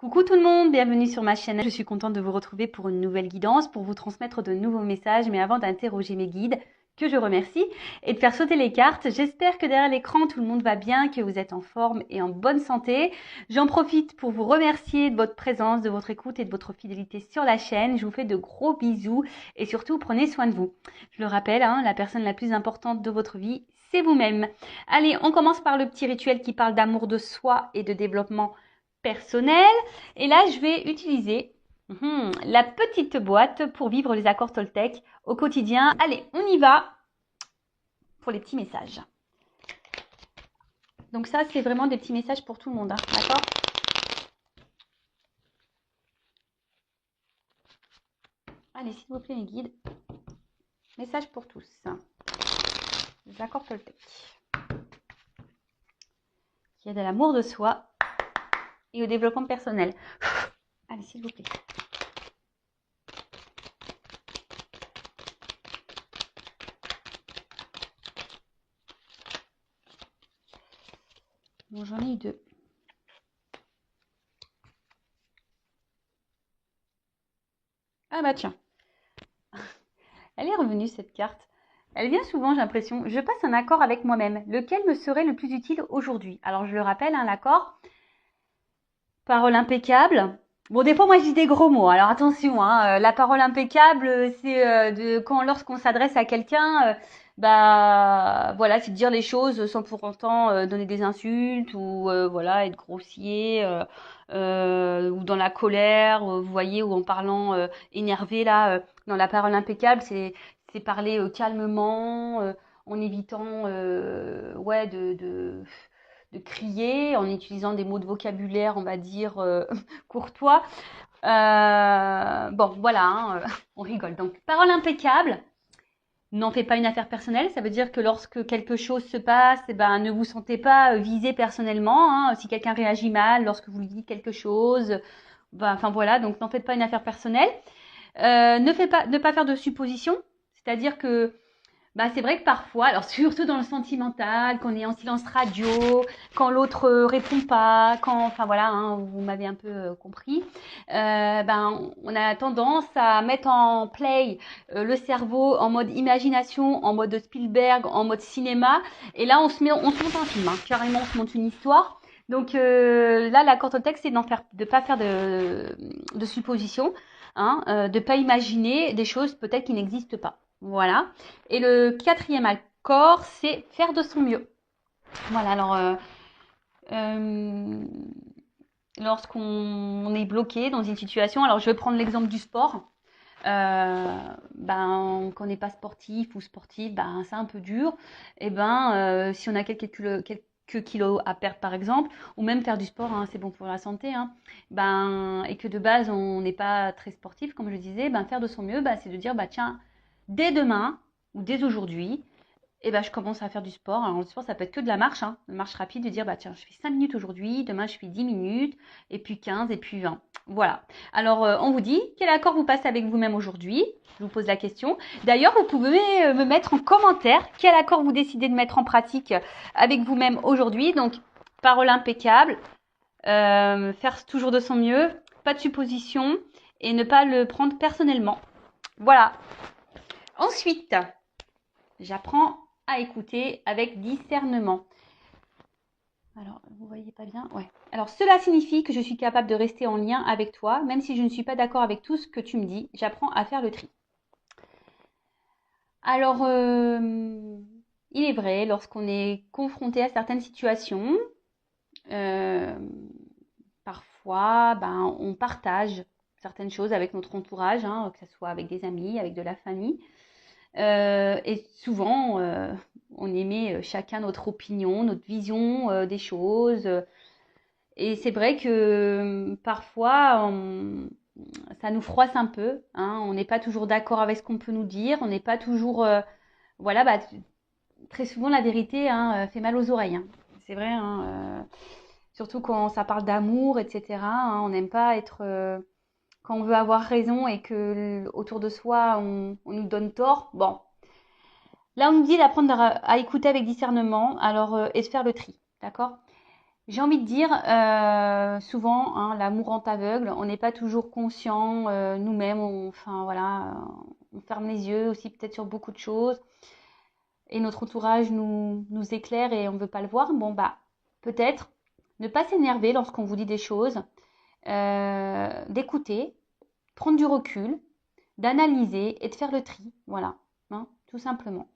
Coucou tout le monde, bienvenue sur ma chaîne. Je suis contente de vous retrouver pour une nouvelle guidance, pour vous transmettre de nouveaux messages. Mais avant d'interroger mes guides, que je remercie, et de faire sauter les cartes, j'espère que derrière l'écran, tout le monde va bien, que vous êtes en forme et en bonne santé. J'en profite pour vous remercier de votre présence, de votre écoute et de votre fidélité sur la chaîne. Je vous fais de gros bisous et surtout, prenez soin de vous. Je le rappelle, la personne la plus importante de votre vie, c'est vous-même. Allez, on commence par le petit rituel qui parle d'amour de soi et de développement personnel. Et là, je vais utiliser la petite boîte pour vivre les accords Toltec au quotidien. Allez, on y va pour les petits messages. Donc ça, c'est vraiment des petits messages pour tout le monde, d'accord? Allez, s'il vous plaît, mes guides. Message pour tous. Les accords Toltec. Qui aident à l'amour de soi et au développement personnel. Allez, s'il vous plaît. Bon, j'en ai eu deux. Ah bah tiens. Elle est revenue cette carte. Elle vient souvent, j'ai l'impression. Je passe un accord avec moi-même. Lequel me serait le plus utile aujourd'hui? Alors je le rappelle, l'accord. Parole impeccable. Bon, des fois, moi, je dis des gros mots. Alors attention, la parole impeccable, c'est lorsqu'on s'adresse à quelqu'un, voilà, c'est de dire les choses sans pour autant donner des insultes ou voilà, être grossier ou dans la colère, vous voyez, ou en parlant énervé là. Dans la parole impeccable, c'est parler calmement, en évitant ouais de crier, en utilisant des mots de vocabulaire, on va dire, courtois. Bon, voilà, on rigole. Donc, parole impeccable. N'en faites pas une affaire personnelle. Ça veut dire que lorsque quelque chose se passe, ne vous sentez pas visé personnellement. Si quelqu'un réagit mal lorsque vous lui dites quelque chose, enfin voilà, donc n'en faites pas une affaire personnelle. Ne pas faire de suppositions. C'est-à-dire que c'est vrai que parfois, alors surtout dans le sentimental, qu'on est en silence radio, quand l'autre répond pas, enfin voilà, vous m'avez un peu compris, on a tendance à mettre en play le cerveau en mode imagination, en mode Spielberg, en mode cinéma, et là on se monte un film, carrément on se monte une histoire. Donc là, l'accord Toltec, c'est de pas faire de suppositions, de pas imaginer des choses peut-être qui n'existent pas. Voilà. Et le quatrième accord, c'est faire de son mieux. Voilà, alors, lorsqu'on est bloqué dans une situation, alors je vais prendre l'exemple du sport. Quand on n'est pas sportif ou sportive, c'est un peu dur. Et si on a quelques kilos à perdre par exemple, ou même faire du sport, c'est bon pour la santé, et que de base on n'est pas très sportif, comme je disais, faire de son mieux, c'est de dire tiens, dès demain ou dès aujourd'hui, je commence à faire du sport. Alors, le sport, ça peut être que de la marche, une marche rapide, de dire, tiens, je fais 5 minutes aujourd'hui, demain, je fais 10 minutes, et puis 15, et puis 20. Voilà. Alors, on vous dit, quel accord vous passez avec vous-même aujourd'hui? Je vous pose la question. D'ailleurs, vous pouvez me mettre en commentaire quel accord vous décidez de mettre en pratique avec vous-même aujourd'hui. Donc, parole impeccable, faire toujours de son mieux, pas de supposition, et ne pas le prendre personnellement. Voilà. Ensuite, j'apprends à écouter avec discernement. Alors, vous voyez pas bien? Ouais. Alors, cela signifie que je suis capable de rester en lien avec toi, même si je ne suis pas d'accord avec tout ce que tu me dis. J'apprends à faire le tri. Alors, il est vrai, lorsqu'on est confronté à certaines situations, parfois, on partage certaines choses avec notre entourage, que ce soit avec des amis, avec de la famille. Et souvent, on émet chacun notre opinion, notre vision des choses. Et c'est vrai que parfois, ça nous froisse un peu. On n'est pas toujours d'accord avec ce qu'on peut nous dire. On n'est pas toujours... voilà, très souvent, la vérité fait mal aux oreilles. C'est vrai, surtout quand ça parle d'amour, etc. On n'aime pas être... quand on veut avoir raison et que autour de soi, on nous donne tort. Bon, là, on nous dit d'apprendre à écouter avec discernement, alors et de faire le tri, d'accord? J'ai envie de dire, souvent, hein, l'amour rend aveugle. On n'est pas toujours conscient nous-mêmes. Enfin voilà, on ferme les yeux aussi peut-être sur beaucoup de choses. Et notre entourage nous éclaire et on ne veut pas le voir. Bon bah peut-être ne pas s'énerver lorsqu'on vous dit des choses, d'écouter, prendre du recul, d'analyser et de faire le tri. Voilà, hein, tout simplement.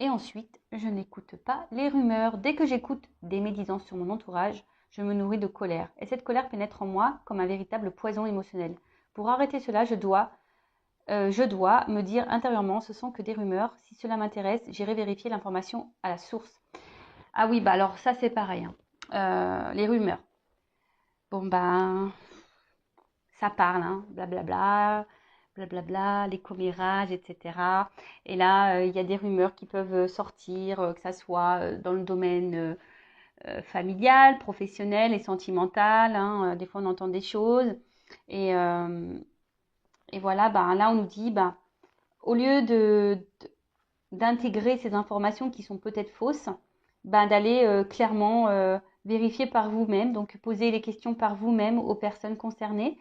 Et ensuite, je n'écoute pas les rumeurs. Dès que j'écoute des médisances sur mon entourage, je me nourris de colère. Et cette colère pénètre en moi comme un véritable poison émotionnel. Pour arrêter cela, je dois me dire intérieurement, ce sont que des rumeurs. Si cela m'intéresse, j'irai vérifier l'information à la source. Ah oui, bah alors ça c'est pareil, hein. Les rumeurs. Bon ben, ça parle, hein, blablabla, blablabla, les commérages, etc. Et là, il y a des rumeurs qui peuvent sortir, que ça soit dans le domaine familial, professionnel et sentimental, hein. Des fois, on entend des choses. Et, et voilà, ben, là, on nous dit, ben, au lieu d'intégrer ces informations qui sont peut-être fausses, ben, d'aller clairement vérifier par vous-même, donc poser les questions par vous-même aux personnes concernées.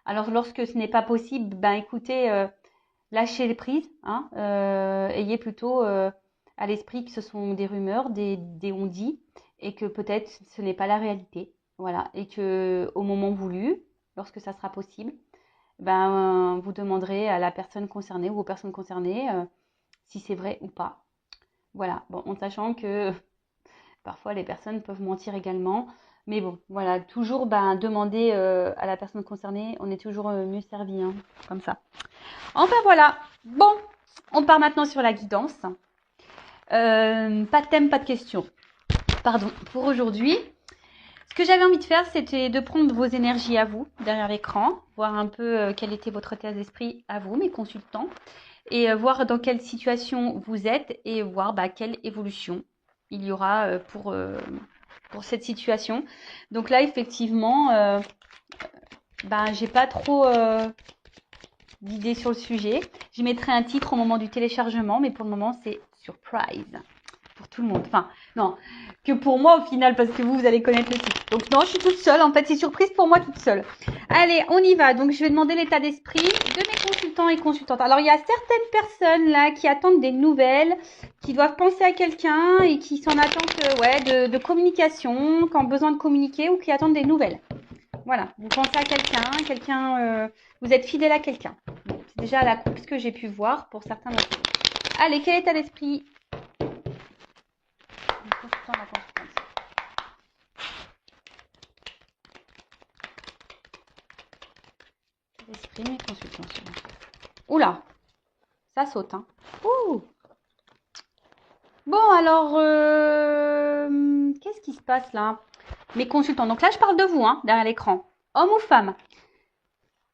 Alors, lorsque ce n'est pas possible, ben écoutez, lâchez les prises, hein, ayez plutôt à l'esprit que ce sont des rumeurs, des on-dit, et que peut-être ce n'est pas la réalité. Voilà, et que au moment voulu, lorsque ça sera possible, ben vous demanderez à la personne concernée ou aux personnes concernées si c'est vrai ou pas. Voilà, bon, en sachant que parfois les personnes peuvent mentir également. Mais bon, voilà, toujours ben, demander à la personne concernée, on est toujours mieux servi, hein, comme ça. Enfin voilà, bon, on part maintenant sur la guidance. Pas de thème, pas de questions. Pardon, pour aujourd'hui. Ce que j'avais envie de faire, c'était de prendre vos énergies à vous, derrière l'écran, voir un peu quel était votre état d'esprit à vous, mes consultants, et voir dans quelle situation vous êtes et voir bah, quelle évolution il y aura pour cette situation. Donc là, effectivement, j'ai pas trop d'idées sur le sujet. J'y mettrai un titre au moment du téléchargement, mais pour le moment, c'est surprise pour tout le monde. Enfin, non, que pour moi au final, parce que vous allez connaître le site. Donc non, je suis toute seule. En fait, c'est surprise pour moi toute seule. Allez, on y va. Donc, je vais demander l'état d'esprit de mes consultants et consultantes. Alors, il y a certaines personnes là qui attendent des nouvelles, qui doivent penser à quelqu'un et qui sont en attente de communication, qui ont besoin de communiquer ou qui attendent des nouvelles. Voilà, vous pensez à quelqu'un, vous êtes fidèle à quelqu'un. Bon, c'est déjà la coupe que j'ai pu voir pour certains d'entre vous. Allez, quel état d'esprit du consultant, la consultante. L'esprit, mes consultants. Oula, ça saute, hein. Ouh. Bon, alors, qu'est-ce qui se passe là? Mes consultants. Donc là, je parle de vous, hein, derrière l'écran. Homme ou femme?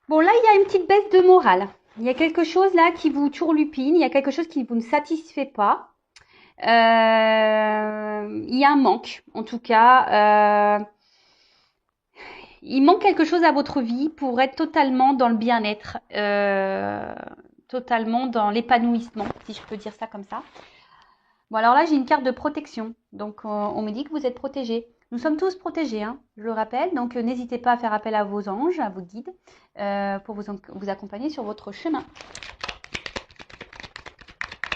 Bon, là, il y a une petite baisse de morale. Il y a quelque chose là qui vous turlupine. Il y a quelque chose qui vous ne satisfait pas. Il y a un manque, en tout cas. Il manque quelque chose à votre vie pour être totalement dans le bien-être, totalement dans l'épanouissement, si je peux dire ça comme ça. Bon, alors là, j'ai une carte de protection. Donc, on me dit que vous êtes protégés. Nous sommes tous protégés, hein, je le rappelle. Donc, n'hésitez pas à faire appel à vos anges, à vos guides, pour vous accompagner sur votre chemin.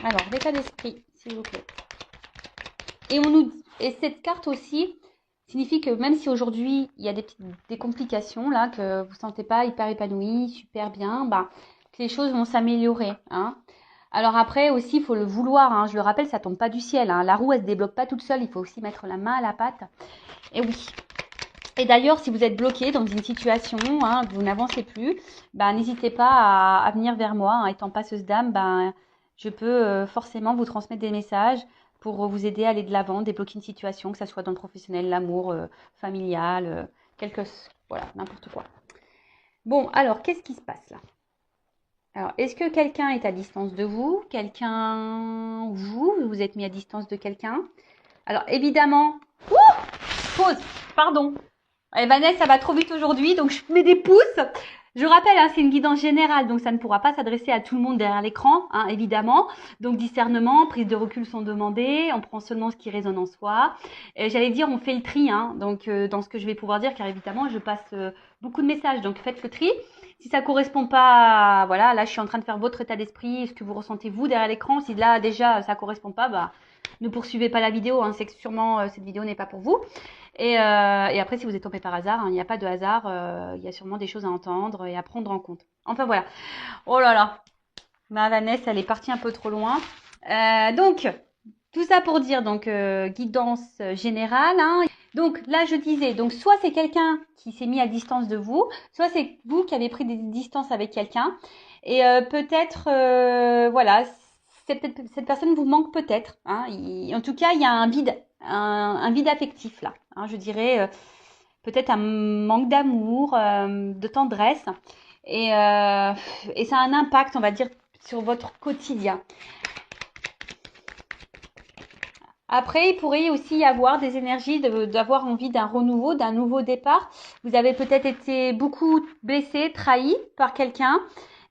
Alors, l'état d'esprit, s'il vous plaît. Et cette carte aussi signifie que même si aujourd'hui, il y a des complications, là, que vous ne sentez pas hyper épanoui, super bien, bah, que les choses vont s'améliorer, hein. Alors après aussi, il faut le vouloir, hein. Je le rappelle, ça tombe pas du ciel, hein. La roue, elle se débloque pas toute seule. Il faut aussi mettre la main à la pâte. Et oui. Et d'ailleurs, si vous êtes bloqué dans une situation, hein, vous n'avancez plus, bah, n'hésitez pas à venir vers moi, hein. Étant passeuse d'âme, bah, je peux forcément vous transmettre des messages pour vous aider à aller de l'avant, débloquer une situation, que ça soit dans le professionnel, l'amour, familial, voilà, n'importe quoi. Bon, alors, qu'est-ce qui se passe là? Alors, est-ce que quelqu'un est à distance de vous? Vous êtes mis à distance de quelqu'un? Alors, évidemment, pause, pardon. Eh, Vanessa, ça va trop vite aujourd'hui, donc je mets des pouces. Je rappelle, hein, c'est une guidance générale, donc ça ne pourra pas s'adresser à tout le monde derrière l'écran, hein, évidemment. Donc discernement, prise de recul sont demandées, on prend seulement ce qui résonne en soi. J'allais dire, on fait le tri, hein, donc dans ce que je vais pouvoir dire, car évidemment, je passe beaucoup de messages, donc faites le tri. Si ça correspond pas, voilà, là je suis en train de faire votre état d'esprit, ce que vous ressentez vous derrière l'écran. Si là déjà ça correspond pas, bah ne poursuivez pas la vidéo, hein, c'est que sûrement cette vidéo n'est pas pour vous. Et après, si vous êtes tombé par hasard, hein, il n'y a pas de hasard, il y a sûrement des choses à entendre et à prendre en compte. Enfin voilà. Oh là là, ma Vanessa, elle est partie un peu trop loin. Donc, tout ça pour dire, donc, guidance générale. Hein. Donc là, je disais, donc soit c'est quelqu'un qui s'est mis à distance de vous, soit c'est vous qui avez pris des distances avec quelqu'un. Et peut-être, voilà, cette personne vous manque peut-être. Hein. En tout cas, il y a un vide, un vide affectif là. Hein, je dirais peut-être un manque d'amour, de tendresse. Et, euh, et ça a un impact, on va dire, sur votre quotidien. Après, il pourrait aussi y avoir des énergies d'avoir envie d'un renouveau, d'un nouveau départ. Vous avez peut-être été beaucoup blessé, trahi par quelqu'un.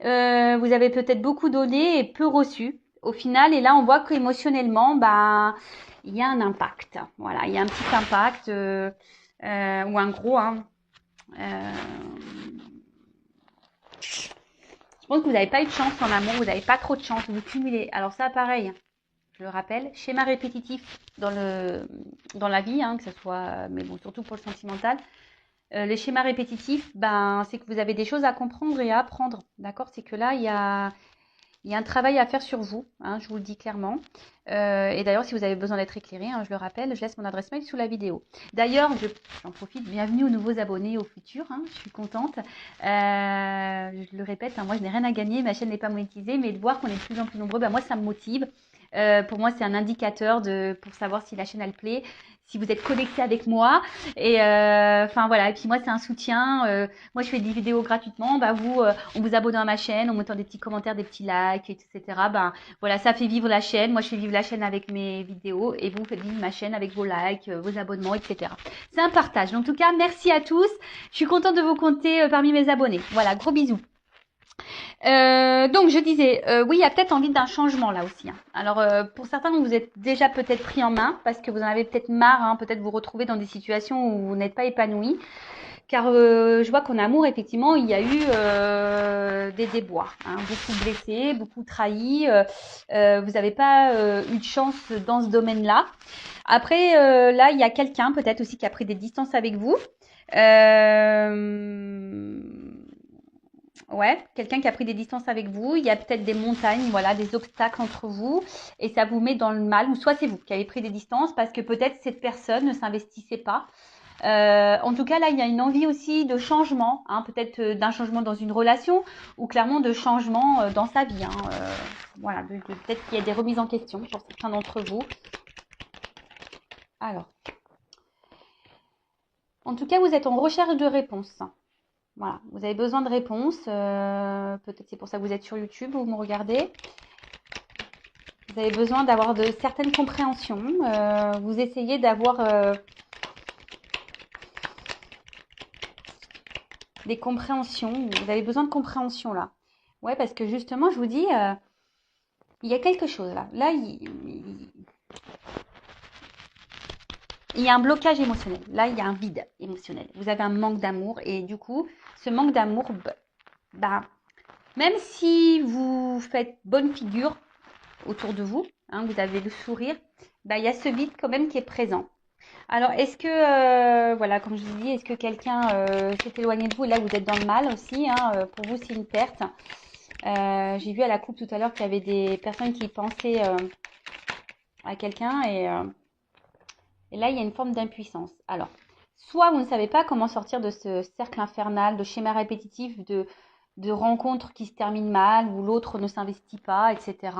Vous avez peut-être beaucoup donné et peu reçu au final. Et là, on voit qu'émotionnellement, bah, il y a un impact. Voilà, il y a un petit impact ou un gros. Hein. Euh, je pense que vous n'avez pas eu de chance en amour, vous n'avez pas trop de chance, vous cumulez. Alors ça, pareil, je le rappelle, schéma répétitif dans la vie, hein, que ce soit, mais bon, surtout pour le sentimental. Les schémas répétitifs, ben, c'est que vous avez des choses à comprendre et à apprendre, d'accord? C'est que là, il y a un travail à faire sur vous, hein, je vous le dis clairement. Et d'ailleurs, si vous avez besoin d'être éclairé, hein, je le rappelle, je laisse mon adresse mail sous la vidéo. D'ailleurs, j'en profite, bienvenue aux nouveaux abonnés au futur, hein, je suis contente. Je le répète, hein, moi je n'ai rien à gagner, ma chaîne n'est pas monétisée, mais de voir qu'on est de plus en plus nombreux, ben, moi ça me motive. Pour moi, c'est un indicateur pour savoir si la chaîne elle plaît, si vous êtes connecté avec moi. Et enfin voilà, et puis moi c'est un soutien. Moi je fais des vidéos gratuitement, bah vous, en vous abonnant à ma chaîne, en mettant des petits commentaires, des petits likes, etc. Ben voilà, ça fait vivre la chaîne. Moi je fais vivre la chaîne avec mes vidéos et vous faites vivre ma chaîne avec vos likes, vos abonnements, etc. C'est un partage. En tout cas, merci à tous. Je suis contente de vous compter parmi mes abonnés. Voilà, gros bisous. Donc je disais, oui, il y a peut-être envie d'un changement là aussi. Hein. Alors pour certains, vous êtes déjà peut-être pris en main parce que vous en avez peut-être marre, hein, peut-être vous retrouver dans des situations où vous n'êtes pas épanoui. Car je vois qu'en amour, effectivement, il y a eu des déboires, hein, beaucoup blessés, beaucoup trahis. Vous n'avez pas eu de chance dans ce domaine-là. Après, là, il y a quelqu'un peut-être aussi qui a pris des distances avec vous. Ouais, quelqu'un qui a pris des distances avec vous. Il y a peut-être des montagnes, voilà, des obstacles entre vous. Et ça vous met dans le mal. Ou soit c'est vous qui avez pris des distances parce que peut-être cette personne ne s'investissait pas. En tout cas, là, il y a une envie aussi de changement, hein, peut-être d'un changement dans une relation ou clairement de changement dans sa vie. Hein, voilà, peut-être qu'il y a des remises en question pour certains d'entre vous. Alors, en tout cas, vous êtes en recherche de réponses. Voilà, vous avez besoin de réponses. Peut-être c'est pour ça que vous êtes sur YouTube, vous me regardez. Vous avez besoin d'avoir de certaines compréhensions. Vous essayez d'avoir des compréhensions. Vous avez besoin de compréhension là. Ouais, parce que justement, je vous dis, il y a quelque chose là. Là, il y a un blocage émotionnel. Là, il y a un vide émotionnel. Vous avez un manque d'amour et du coup, ce manque d'amour, bah, même si vous faites bonne figure autour de vous, hein, vous avez le sourire, bah, il y a ce vide quand même qui est présent. Alors, est-ce que, voilà, comme je vous dis, est-ce que quelqu'un s'est éloigné de vous? Là, vous êtes dans le mal aussi. Hein, pour vous, c'est une perte. J'ai vu à la coupe tout à l'heure qu'il y avait des personnes qui pensaient à quelqu'un et là, il y a une forme d'impuissance. Alors, soit vous ne savez pas comment sortir de ce cercle infernal, de schéma répétitif, de rencontres qui se terminent mal, où l'autre ne s'investit pas, etc.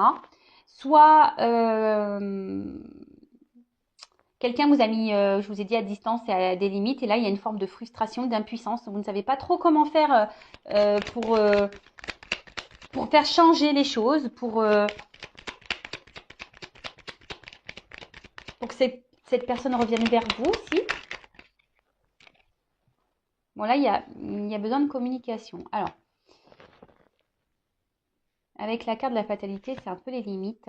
Soit quelqu'un vous a mis, je vous ai dit, à distance et à des limites, et là, il y a une forme de frustration, d'impuissance. Vous ne savez pas trop comment faire pour faire changer les choses, pour que cette personne revienne vers vous aussi. Bon, là, il y a besoin de communication. Alors, avec la carte de la fatalité, c'est un peu les limites.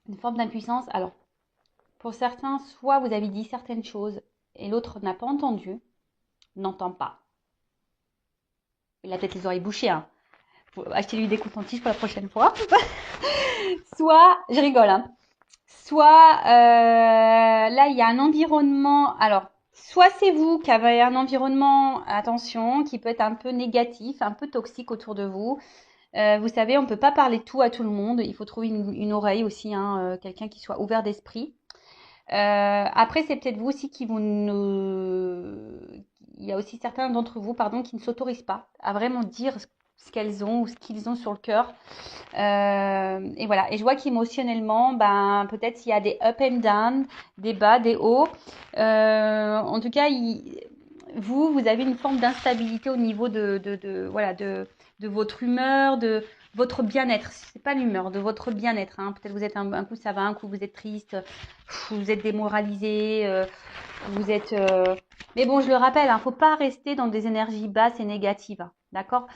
Une forme d'impuissance. Alors, pour certains, soit vous avez dit certaines choses et l'autre n'a pas entendu, n'entend pas. Il a peut-être les oreilles bouchées, hein. Faut acheter lui des coton-tiges pour la prochaine fois. Soit, je rigole, hein. Soit, là, il y a un environnement. Alors, soit c'est vous qui avez un environnement, attention, qui peut être un peu négatif, un peu toxique autour de vous. Vous savez, on ne peut pas parler tout à tout le monde. Il faut trouver une oreille aussi, hein, quelqu'un qui soit ouvert d'esprit. Après, c'est peut-être vous aussi qui vous ne... Il y a aussi certains d'entre vous, pardon, qui ne s'autorisent pas à vraiment dire ce qu'elles ont ou ce qu'ils ont sur le cœur. Et voilà. Et je vois qu'émotionnellement, ben, peut-être il y a des up and down, des bas, des hauts. En tout cas, vous avez une forme d'instabilité au niveau voilà, de votre humeur, de votre bien-être. C'est pas l'humeur, de votre bien-être. Hein. Peut-être vous êtes un coup ça va, un coup vous êtes triste, vous êtes démoralisé, vous êtes. Mais bon, je le rappelle, hein, faut pas rester dans des énergies basses et négatives. Hein, d'accord?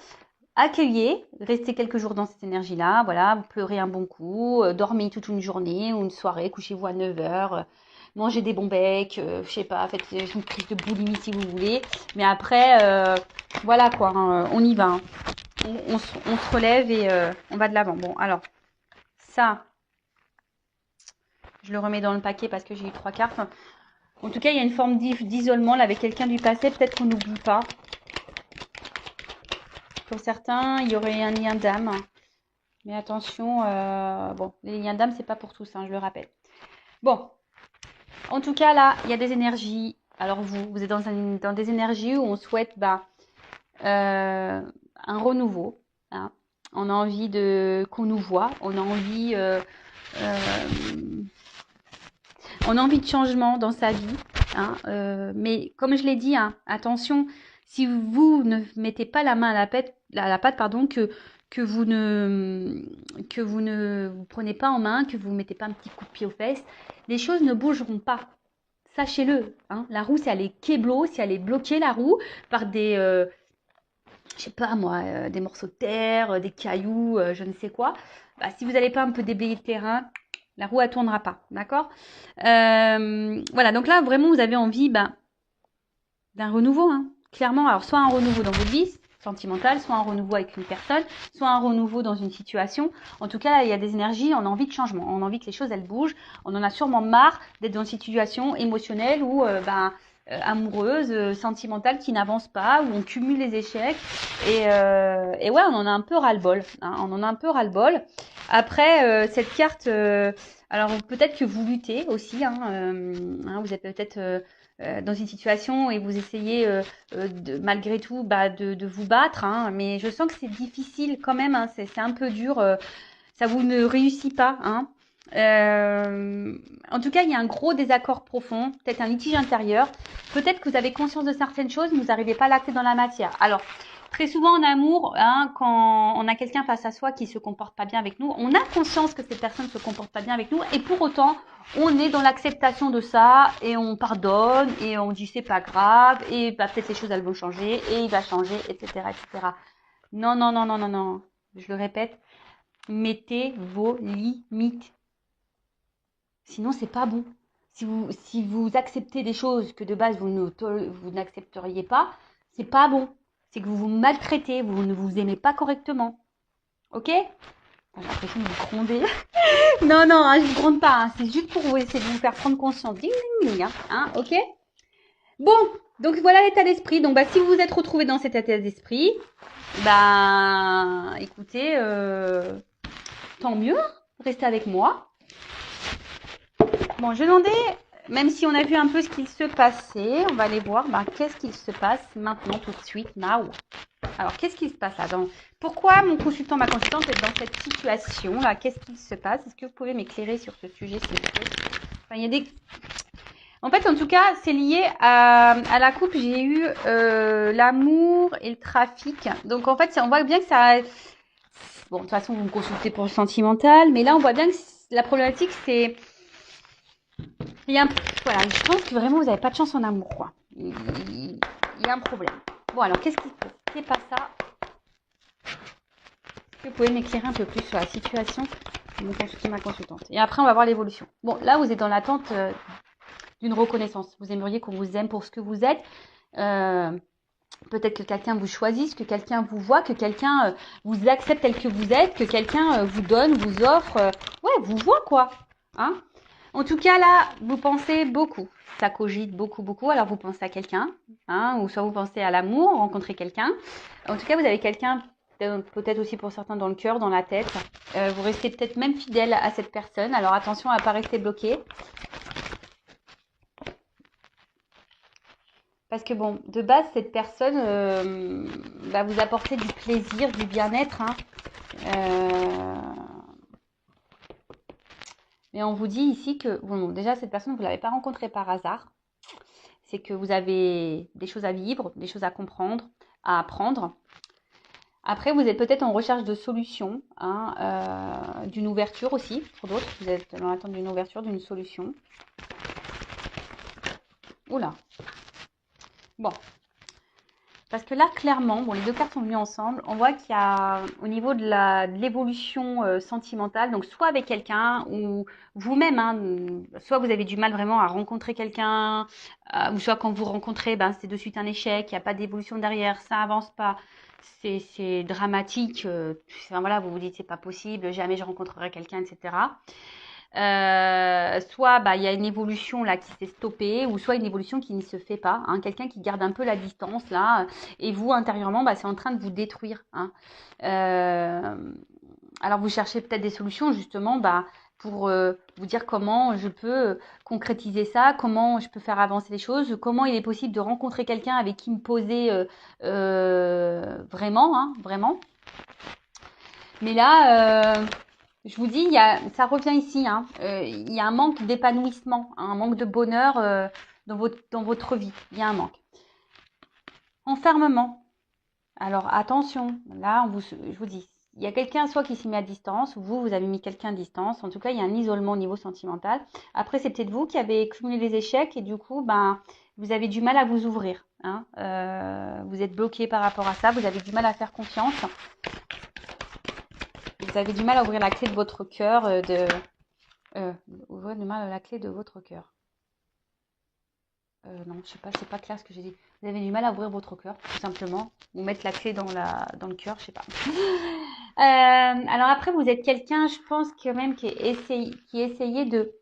Accueillez, restez quelques jours dans cette énergie-là, voilà, vous pleurez un bon coup, dormez toute une journée ou une soirée, couchez-vous à 9h, mangez des bons becs, je sais pas, faites une crise de boulimie si vous voulez, mais après, voilà quoi, hein, on y va, hein. On se relève et on va de l'avant. Bon, alors, ça, je le remets dans le paquet parce que j'ai eu 3 cartes. En tout cas, il y a une forme d'isolement là avec quelqu'un du passé, peut-être qu'on n'oublie pas. Pour certains, il y aurait un lien d'âme. Mais attention, bon, les liens d'âme, c'est pas pour tous, hein, je le rappelle. Bon, en tout cas, là, il y a des énergies. Alors, vous êtes dans des énergies où on souhaite un renouveau. Hein. On a envie qu'on nous voit. On a envie de changement dans sa vie. Hein, mais comme je l'ai dit, hein, attention, si vous ne mettez pas la main à la pâte, pardon, que vous ne vous prenez pas en main, que vous ne mettez pas un petit coup de pied aux fesses, les choses ne bougeront pas. Sachez-le. Hein, la roue, si elle est kéblo, si elle est bloquée, la roue, par des, je sais pas moi, des morceaux de terre, des cailloux, je ne sais quoi, bah, si vous n'allez pas un peu déblayer le terrain, la roue, elle tournera pas, d'accord? Voilà, donc là, vraiment, vous avez envie d'un renouveau, hein, clairement. Alors, soit un renouveau dans votre vie sentimentale, soit un renouveau avec une personne, soit un renouveau dans une situation. En tout cas, là, il y a des énergies, on a envie de changement, on a envie que les choses, elles bougent. On en a sûrement marre d'être dans une situation émotionnelle ou amoureuse, sentimentale qui n'avance pas, où on cumule les échecs. Et ouais, on en a un peu ras-le-bol. Hein, on en a un peu ras-le-bol. Après, cette carte, alors peut-être que vous luttez aussi. Vous êtes peut-être dans une situation et vous essayez malgré tout de vous battre. Hein, mais je sens que c'est difficile quand même. Hein, c'est un peu dur. Ça vous ne réussit pas. Hein. En tout cas, il y a un gros désaccord profond, peut-être un litige intérieur. Peut-être que vous avez conscience de certaines choses, mais vous n'arrivez pas à l'acter dans la matière. Alors, très souvent en amour, hein, quand on a quelqu'un face à soi qui se comporte pas bien avec nous, on a conscience que cette personne se comporte pas bien avec nous, et pour autant, on est dans l'acceptation de ça, et on pardonne, et on dit c'est pas grave, et peut-être les choses elles vont changer, et il va changer, etc., etc. Non, non, non, non, non, non. Je le répète, mettez vos limites. Sinon, c'est pas bon. Si vous acceptez des choses que de base vous n'accepteriez pas, c'est pas bon. C'est que vous vous maltraitez, vous ne vous aimez pas correctement. Ok? J'ai l'impression de vous gronder. Non, non, hein, je vous gronde pas. Hein. C'est juste pour vous essayer de vous faire prendre conscience. Ding, ding, ding, hein, ok? Bon, donc voilà l'état d'esprit. Donc si vous vous êtes retrouvé dans cet état d'esprit, écoutez, tant mieux. Restez avec moi. Bon, je demandais, même si on a vu un peu ce qu'il se passait, on va aller voir qu'est-ce qu'il se passe maintenant, tout de suite, now. Alors, qu'est-ce qui se passe là Pourquoi mon consultant, ma consultante est dans cette situation-là? Qu'est-ce qui se passe? Est-ce que vous pouvez m'éclairer sur ce sujet, s'il vous plaît? Enfin, il y a des... En fait, en tout cas, c'est lié à la coupe. J'ai eu l'amour et le trafic. Donc, en fait, on voit bien que ça... Bon, de toute façon, vous me consultez pour le sentimental. Mais là, on voit bien que la problématique, c'est... Voilà, je pense que vraiment, vous n'avez pas de chance en amour, quoi. Il y a un problème. Bon, alors, qu'est-ce qui se passe? C'est pas ça. Est-ce que vous pouvez m'éclairer un peu plus sur la situation de ma consultante? Et après, on va voir l'évolution. Bon, là, vous êtes dans l'attente d'une reconnaissance. Vous aimeriez qu'on vous aime pour ce que vous êtes. Peut-être que quelqu'un vous choisisse, que quelqu'un vous voit, que quelqu'un vous accepte tel que vous êtes, que quelqu'un vous donne, vous offre. Ouais, vous voit quoi. Hein? En tout cas, là, vous pensez beaucoup. Ça cogite beaucoup, beaucoup. Alors, vous pensez à quelqu'un, hein, ou soit vous pensez à l'amour, rencontrer quelqu'un. En tout cas, vous avez quelqu'un, peut-être aussi pour certains dans le cœur, dans la tête. Vous restez peut-être même fidèle à cette personne. Alors, attention à ne pas rester bloqué. Parce que bon, de base, cette personne va vous apporter du plaisir, du bien-être. Hein. Mais on vous dit ici que, bon, déjà, cette personne, vous ne l'avez pas rencontrée par hasard. C'est que vous avez des choses à vivre, des choses à comprendre, à apprendre. Après, vous êtes peut-être en recherche de solutions, hein, d'une ouverture aussi, pour d'autres. Vous êtes dans l'attente d'une ouverture, d'une solution. Oula. Bon. Parce que là, clairement, bon, les deux cartes sont venues ensemble. On voit qu'il y a, au niveau de l'évolution sentimentale, donc soit avec quelqu'un ou vous-même, hein, soit vous avez du mal vraiment à rencontrer quelqu'un, ou soit quand vous rencontrez, ben, c'est de suite un échec, il n'y a pas d'évolution derrière, ça avance pas, c'est dramatique. Enfin, voilà, vous vous dites c'est pas possible, jamais je rencontrerai quelqu'un, etc. Soit bah, il y a une évolution là qui s'est stoppée, ou soit une évolution qui ne se fait pas, hein, quelqu'un qui garde un peu la distance là, et vous intérieurement, bah, c'est en train de vous détruire. Hein. Alors vous cherchez peut-être des solutions justement bah, pour vous dire comment je peux concrétiser ça, comment je peux faire avancer les choses, comment il est possible de rencontrer quelqu'un avec qui me poser vraiment, hein, vraiment. Mais là, je vous dis, ça revient ici. Hein. Il y a un manque d'épanouissement, hein, un manque de bonheur dans votre vie. Il y a un manque. Enfermement. Alors attention, là, je vous dis, il y a quelqu'un soit qui s'y met à distance, vous avez mis quelqu'un à distance. En tout cas, il y a un isolement au niveau sentimental. Après, c'est peut-être vous qui avez cumulé les échecs et du coup, ben, vous avez du mal à vous ouvrir. Hein. Vous êtes bloqué par rapport à ça, vous avez du mal à faire confiance. Vous avez du mal à ouvrir la clé de votre cœur, ouvrir du mal la clé de votre cœur. Non, je sais pas, c'est pas clair ce que j'ai dit. Vous avez du mal à ouvrir votre cœur, tout simplement. Ou mettre la clé dans le cœur, je sais pas. Alors après, vous êtes quelqu'un, je pense quand même qui essayait d'être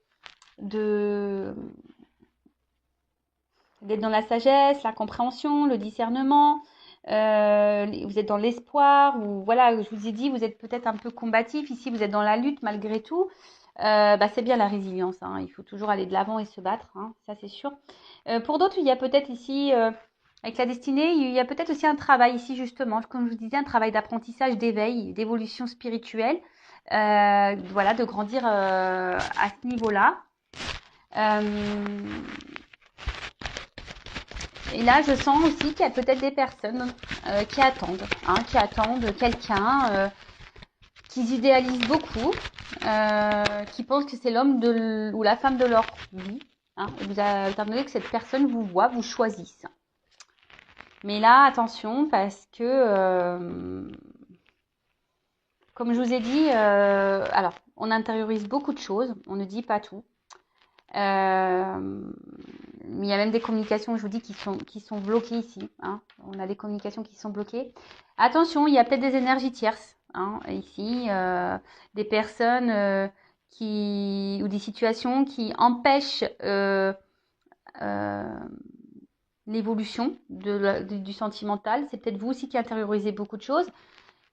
dans la sagesse, la compréhension, le discernement. Vous êtes dans l'espoir, ou voilà, je vous ai dit, vous êtes peut-être un peu combatif. Ici, vous êtes dans la lutte malgré tout. Bah, c'est bien la résilience. Hein. Il faut toujours aller de l'avant et se battre, hein, ça c'est sûr. Pour d'autres, il y a peut-être ici, avec la destinée, il y a peut-être aussi un travail ici justement, comme je vous disais, un travail d'apprentissage, d'éveil, d'évolution spirituelle. Voilà, de grandir à ce niveau-là. Et là, je sens aussi qu'il y a peut-être des personnes qui attendent quelqu'un, qui idéalisent beaucoup, qui pensent que c'est l'homme ou la femme de leur vie. Hein, et vous attendez que cette personne vous voit, vous choisisse. Mais là, attention, parce que, comme je vous ai dit, alors, on intériorise beaucoup de choses, on ne dit pas tout. Il y a même des communications, je vous dis, qui sont bloquées ici. Hein. On a des communications qui sont bloquées. Attention, il y a peut-être des énergies tierces. Hein, ici, des personnes ou des situations qui empêchent euh, l'évolution du sentimental. C'est peut-être vous aussi qui intériorisez beaucoup de choses,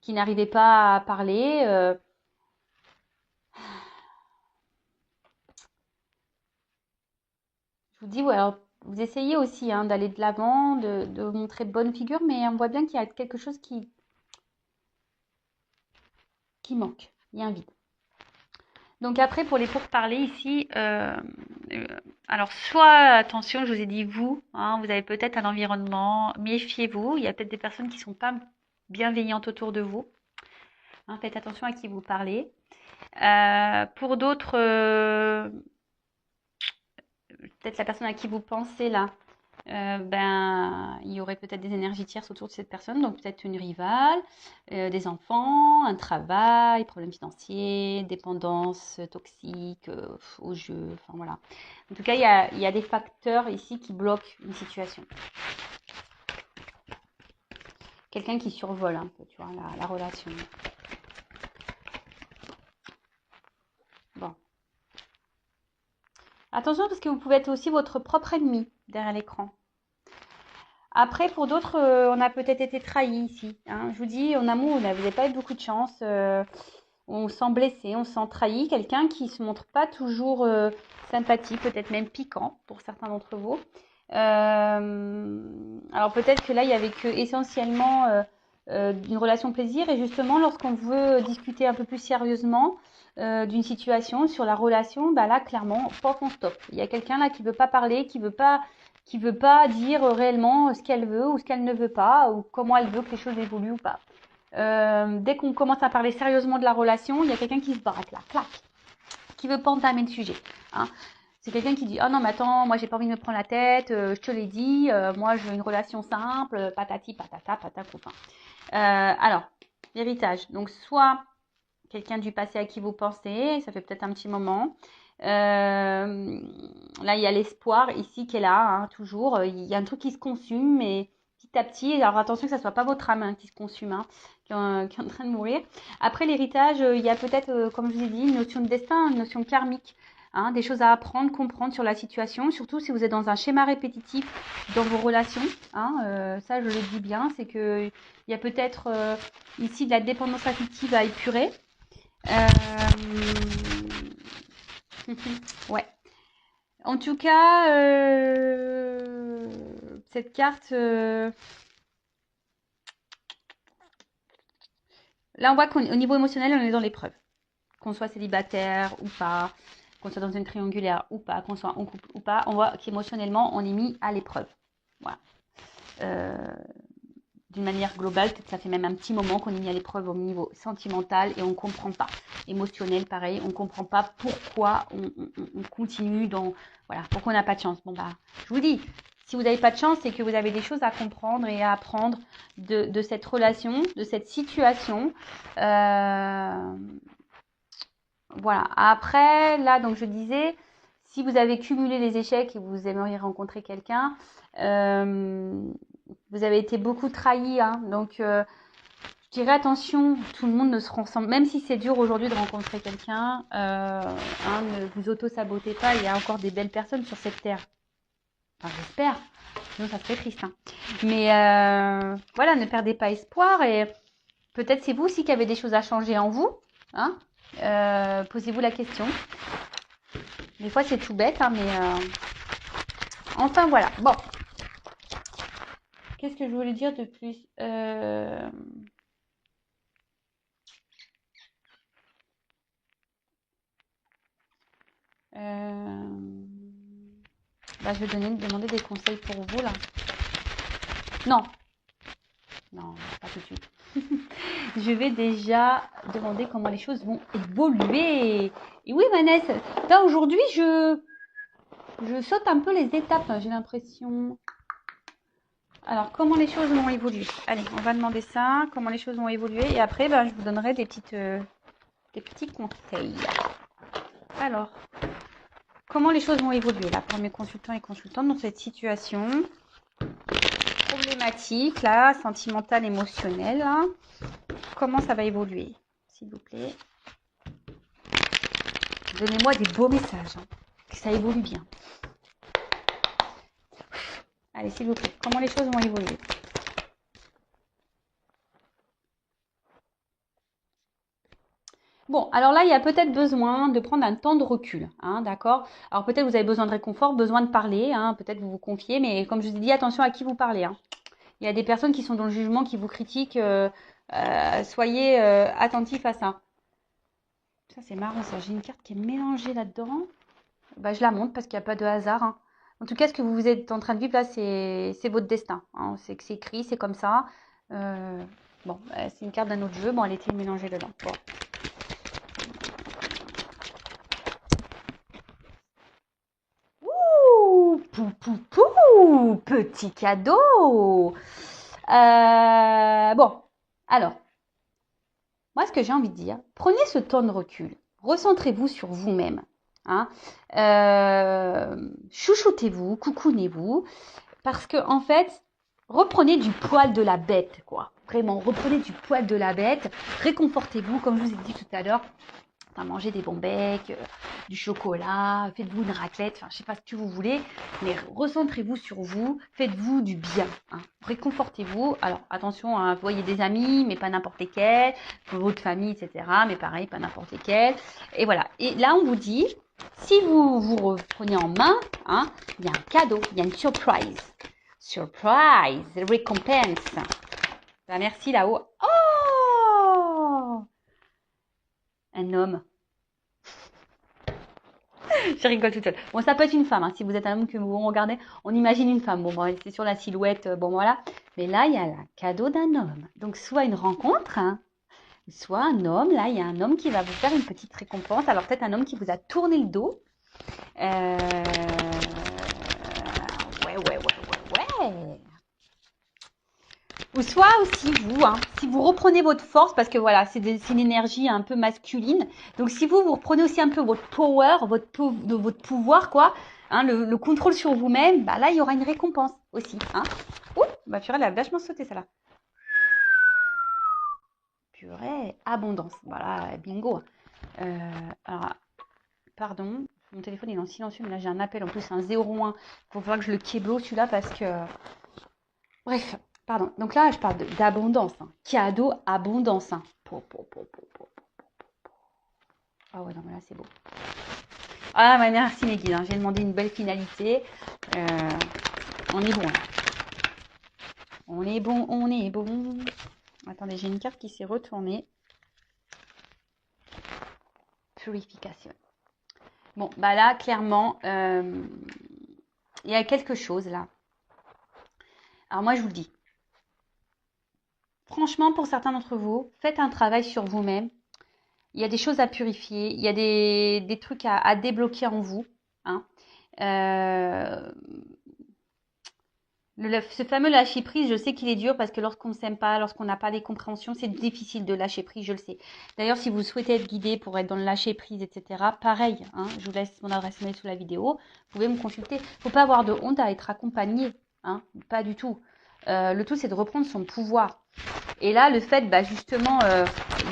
qui n'arrivez pas à parler. Je vous dis, ouais, alors, vous essayez aussi hein, d'aller de l'avant, de montrer de bonne figure, mais on voit bien qu'il y a quelque chose qui manque. Il y a un vide. Donc après, pour les pourparlers ici, alors soit, attention, je vous ai dit vous, hein, vous avez peut-être un environnement, méfiez-vous, il y a peut-être des personnes qui ne sont pas bienveillantes autour de vous. Hein, faites attention à qui vous parlez. Pour d'autres, peut-être la personne à qui vous pensez là, ben, il y aurait peut-être des énergies tierces autour de cette personne, donc peut-être une rivale, des enfants, un travail, problèmes financiers, dépendance toxique au jeu, enfin voilà. En tout cas, il y a des facteurs ici qui bloquent une situation. Quelqu'un qui survole un peu, tu vois, la relation. Bon. Attention parce que vous pouvez être aussi votre propre ennemi derrière l'écran. Après, pour d'autres, on a peut-être été trahi ici. Hein. Je vous dis, en amour, vous n'avez pas eu beaucoup de chance. On se sent blessé, on se sent trahi. Quelqu'un qui se montre pas toujours sympathique, peut-être même piquant pour certains d'entre vous. Alors peut-être que là, il y avait que essentiellement une relation plaisir. Et justement, lorsqu'on veut discuter un peu plus sérieusement d'une situation sur la relation, bah là, clairement, on stop. Il y a quelqu'un là qui veut pas parler, qui veut pas dire réellement ce qu'elle veut ou ce qu'elle ne veut pas, ou comment elle veut que les choses évoluent ou pas. Dès qu'on commence à parler sérieusement de la relation, il y a quelqu'un qui se braque là, clac, qui veut pas entamer le sujet. Hein. C'est quelqu'un qui dit « Oh non, mais attends, moi j'ai pas envie de me prendre la tête, je te l'ai dit, moi je veux une relation simple, patati, patata, patacoupa. » Alors, l'héritage. Donc, soit quelqu'un du passé à qui vous pensez, ça fait peut-être un petit moment. Là, il y a l'espoir ici qui est là, hein, toujours. Il y a un truc qui se consume, mais petit à petit. Alors attention que ça soit pas votre âme qui se consume, hein, qui est en train de mourir. Après l'héritage, il y a peut-être, comme je vous ai dit, une notion de destin, une notion karmique. Hein, des choses à apprendre, comprendre sur la situation, surtout si vous êtes dans un schéma répétitif dans vos relations. Hein, ça, je le dis bien, c'est que il y a peut-être ici de la dépendance affective à épurer. Ouais. En tout cas, cette carte, là on voit qu'au niveau émotionnel, on est dans l'épreuve. Qu'on soit célibataire ou pas, qu'on soit dans une triangulaire ou pas, qu'on soit en couple ou pas, on voit qu'émotionnellement, on est mis à l'épreuve. Voilà. D'une manière globale, peut-être ça fait même un petit moment qu'on est mis à l'épreuve au niveau sentimental et on ne comprend pas. Émotionnel, pareil, on ne comprend pas pourquoi on continue dans... Voilà, pourquoi on n'a pas de chance. Bon, bah, je vous dis, si vous n'avez pas de chance, c'est que vous avez des choses à comprendre et à apprendre de cette relation, de cette situation. Voilà. Après, là, donc je disais, si vous avez cumulé les échecs et vous aimeriez rencontrer quelqu'un, vous avez été beaucoup trahi, hein, donc je dirais attention, tout le monde ne se ressemble, même si c'est dur aujourd'hui de rencontrer quelqu'un, hein, ne vous auto-sabotez pas, il y a encore des belles personnes sur cette terre. Enfin, j'espère, sinon ça serait triste. Hein. Mais voilà, ne perdez pas espoir et peut-être c'est vous aussi qui avez des choses à changer en vous. Hein. Posez-vous la question. Des fois c'est tout bête, hein, mais enfin voilà. Bon. Qu'est-ce que je voulais dire de plus bah, je vais demander des conseils pour vous là. Non, non, pas tout de suite. Je vais déjà demander comment les choses vont évoluer. Et oui, Vanessa, là aujourd'hui, je saute un peu les étapes, j'ai l'impression. Alors, comment les choses vont évoluer? Allez, on va demander ça, comment les choses vont évoluer. Et après, ben, je vous donnerai des petits conseils. Alors, comment les choses vont évoluer là pour mes consultants et consultantes dans cette situation problématique là, sentimentale, émotionnelle là. Comment ça va évoluer, s'il vous plaît? Donnez-moi des beaux messages, hein, que ça évolue bien. Allez, s'il vous plaît, comment les choses vont évoluer? Bon, alors là, il y a peut-être besoin de prendre un temps de recul, hein, d'accord? Alors peut-être vous avez besoin de réconfort, besoin de parler, hein, peut-être vous vous confiez, mais comme je vous ai dit, attention à qui vous parlez. Hein. Il y a des personnes qui sont dans le jugement, qui vous critiquent, soyez attentifs à ça. Ça, c'est marrant, ça. J'ai une carte qui est mélangée là-dedans. Bah, je la montre parce qu'il n'y a pas de hasard. Hein. En tout cas, ce que vous êtes en train de vivre là, c'est votre destin. Hein. C'est que c'est écrit, c'est comme ça. Bon, c'est une carte d'un autre jeu. Bon, elle était mélangée dedans. Bon. Ouh, pou, pou, pou, petit cadeau. Bon, alors, moi, ce que j'ai envie de dire, prenez ce temps de recul. Recentrez-vous sur vous-même. Hein. Chouchoutez-vous, coucounez-vous. Parce que, en fait, reprenez du poil de la bête, quoi. Vraiment, reprenez du poil de la bête. Réconfortez-vous, comme je vous ai dit tout à l'heure. Mangez des bons becs, du chocolat, faites-vous une raclette, enfin, je sais pas ce que vous voulez, mais recentrez-vous sur vous, faites-vous du bien, hein. Réconfortez-vous. Alors, attention, hein, voyez des amis, mais pas n'importe lesquels, votre famille, etc., mais pareil, pas n'importe lesquels. Et voilà. Et là, on vous dit, si vous vous reprenez en main, hein, il y a un cadeau, il y a une surprise. Surprise, récompense. Ben, merci là-haut. Oh! Un homme. Je rigole toute seule. Bon, ça peut être une femme. Hein. Si vous êtes un homme que vous regardez, on imagine une femme. Bon, c'est sur la silhouette. Bon, voilà. Mais là, il y a le cadeau d'un homme. Donc, soit une rencontre, hein, soit un homme. Là, il y a un homme qui va vous faire une petite récompense. Alors, peut-être un homme qui vous a tourné le dos. Ouais. Ou soit aussi vous, hein, si vous reprenez votre force, parce que voilà, c'est une énergie un peu masculine. Donc si vous reprenez aussi un peu votre power, votre pouvoir, quoi, hein, le contrôle sur vous-même, bah là, il y aura une récompense aussi. Hein. Ouh, bah purée, elle a vachement sauté, celle-là. Purée, abondance. Voilà, bingo. Alors, pardon, mon téléphone est en silencieux, mais là, j'ai un appel. En plus, c'est un 01. Il faut falloir que je le kéblo, celui-là, parce que... Bref. Pardon, donc là, je parle d'abondance. Hein. Cadeau, abondance. Hein. Ah ouais, non, mais là, c'est beau. Ah, mais merci, mes guides. Hein. J'ai demandé une belle finalité. On est bon, là. On est bon. Attendez, j'ai une carte qui s'est retournée. Purification. Bon, bah là, clairement, il y a quelque chose, là. Alors, moi, je vous le dis. Franchement, pour certains d'entre vous, faites un travail sur vous-même. Il y a des choses à purifier, il y a des trucs à débloquer en vous. Hein. Ce fameux lâcher prise, je sais qu'il est dur parce que lorsqu'on ne s'aime pas, lorsqu'on n'a pas des compréhensions, c'est difficile de lâcher prise, je le sais. D'ailleurs, si vous souhaitez être guidé pour être dans le lâcher prise, etc., pareil, hein, je vous laisse mon adresse mail sous la vidéo, vous pouvez me consulter. Il ne faut pas avoir de honte à être accompagné, hein, pas du tout. Le tout, c'est de reprendre son pouvoir. Et là, le fait, bah, justement,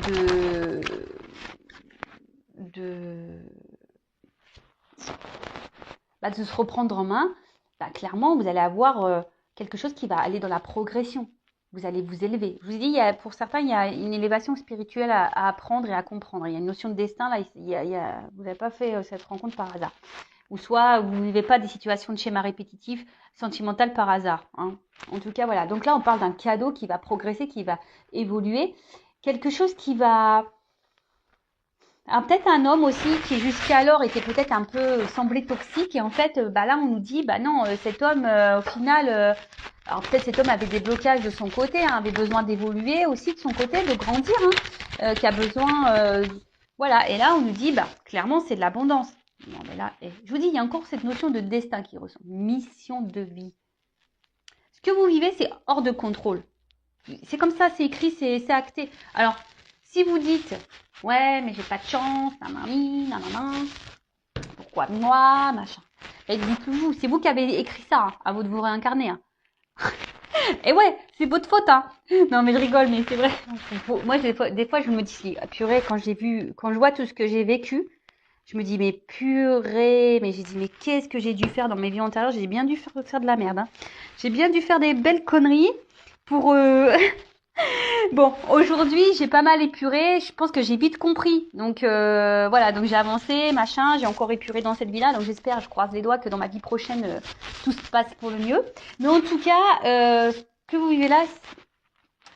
de se reprendre en main, bah, clairement, vous allez avoir quelque chose qui va aller dans la progression. Vous allez vous élever. Je vous dis, pour certains, il y a une élévation spirituelle à apprendre et à comprendre. Il y a une notion de destin, là, vous n'avez pas fait cette rencontre par hasard. Ou soit vous ne vivez pas des situations de schéma répétitif, sentimental par hasard. Hein. En tout cas, voilà. Donc là, on parle d'un cadeau qui va progresser, qui va évoluer. Quelque chose qui va... Alors peut-être un homme aussi qui jusqu'alors était peut-être un peu semblé toxique et en fait bah là on nous dit bah non cet homme au final alors peut-être cet homme avait des blocages de son côté hein, avait besoin d'évoluer aussi de son côté de grandir hein, qui a besoin voilà et là on nous dit bah clairement c'est de l'abondance non mais là je vous dis il y a encore cette notion de destin qui ressort mission de vie ce que vous vivez c'est hors de contrôle c'est comme ça c'est écrit c'est acté alors si vous dites ouais, mais j'ai pas de chance, nanana, pourquoi moi, machin. Et dites-vous, c'est vous qui avez écrit ça, hein, à vous de vous réincarner. Hein. Et ouais, c'est votre faute, hein. Non, mais je rigole, mais c'est vrai. Moi, des fois, je me dis, purée, quand je vois tout ce que j'ai vécu, je me dis, mais purée, mais j'ai dit, mais qu'est-ce que j'ai dû faire dans mes vies antérieures? J'ai bien dû faire de la merde, hein. J'ai bien dû faire des belles conneries pour... Bon, aujourd'hui, j'ai pas mal épuré. Je pense que j'ai vite compris. Donc voilà, donc j'ai avancé, machin. J'ai encore épuré dans cette vie-là. Donc j'espère, je croise les doigts que dans ma vie prochaine, tout se passe pour le mieux. Mais en tout cas, ce que vous vivez là,